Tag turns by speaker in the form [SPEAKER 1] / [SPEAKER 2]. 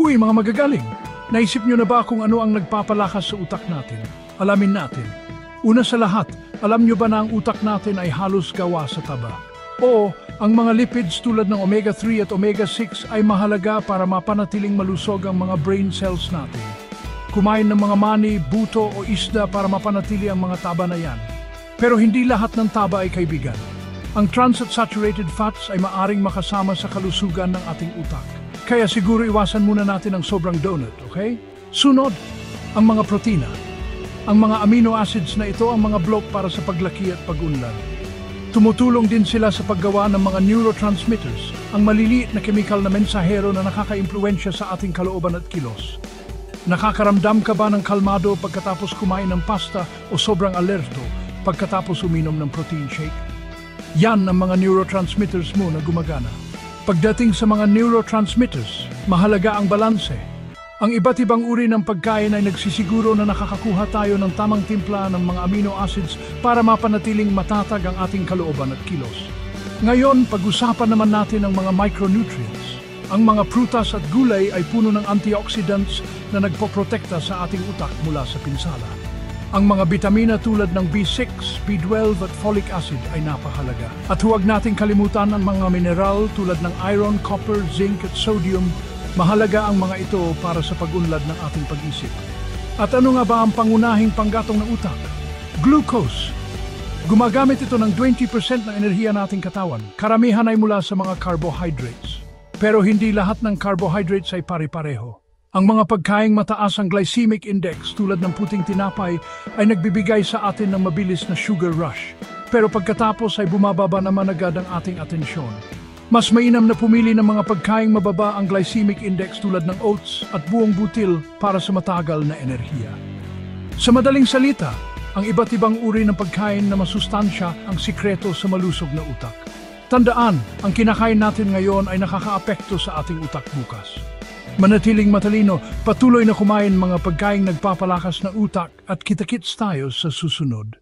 [SPEAKER 1] Uy, mga magagaling! Naisip nyo na ba kung ano ang nagpapalakas sa utak natin? Alamin natin. Una sa lahat, alam nyo ba na ang utak natin ay halos gawa sa taba? Oo, ang mga lipids tulad ng omega-3 at omega-6 ay mahalaga para mapanatiling malusog ang mga brain cells natin. Kumain ng mga mani, buto o isda para mapanatili ang mga taba na yan. Pero hindi lahat ng taba ay kaibigan. Ang trans at saturated fats ay maaring makasama sa kalusugan ng ating utak. Kaya siguro iwasan muna natin ang sobrang donut, okay? Sunod, ang mga protina. Ang mga amino acids na ito ang mga block para sa paglaki at pag-unlad. Tumutulong din sila sa paggawa ng mga neurotransmitters, ang maliliit na kemikal na mensahero na nakaka-impluwensya sa ating kalooban at kilos. Nakakaramdam ka ba ng kalmado pagkatapos kumain ng pasta o sobrang alerto pagkatapos uminom ng protein shake? Yan ang mga neurotransmitters mo na gumagana. Pagdating sa mga neurotransmitters, mahalaga ang balanse. Ang iba't ibang uri ng pagkain ay nagsisiguro na nakakakuha tayo ng tamang timpla ng mga amino acids para mapanatiling matatag ang ating kalooban at kilos. Ngayon, pag-usapan naman natin ang mga micronutrients. Ang mga prutas at gulay ay puno ng antioxidants na nagpoprotekta sa ating utak mula sa pinsala. Ang mga bitamina tulad ng B6, B12 at folic acid ay napahalaga. At huwag nating kalimutan ang mga mineral tulad ng iron, copper, zinc at sodium. Mahalaga ang mga ito para sa pag-unlad ng ating pag-isip. At ano nga ba ang pangunahing panggatong ng utak? Glucose. Gumagamit ito ng 20% ng enerhiya nating katawan. Karamihan ay mula sa mga carbohydrates. Pero hindi lahat ng carbohydrates ay pare-pareho. Ang mga pagkaing mataas ang glycemic index tulad ng puting tinapay ay nagbibigay sa atin ng mabilis na sugar rush. Pero pagkatapos ay bumababa naman agad ang ating atensyon. Mas mainam na pumili ng mga pagkaing mababa ang glycemic index tulad ng oats at buong butil para sa matagal na enerhiya. Sa madaling salita, ang iba't ibang uri ng pagkain na masustansya ang sikreto sa malusog na utak. Tandaan, ang kinakain natin ngayon ay nakakaapekto sa ating utak bukas. Manatiling matalino, patuloy na kumain mga pagkaing nagpapalakas ng utak at kita-kits tayo sa susunod.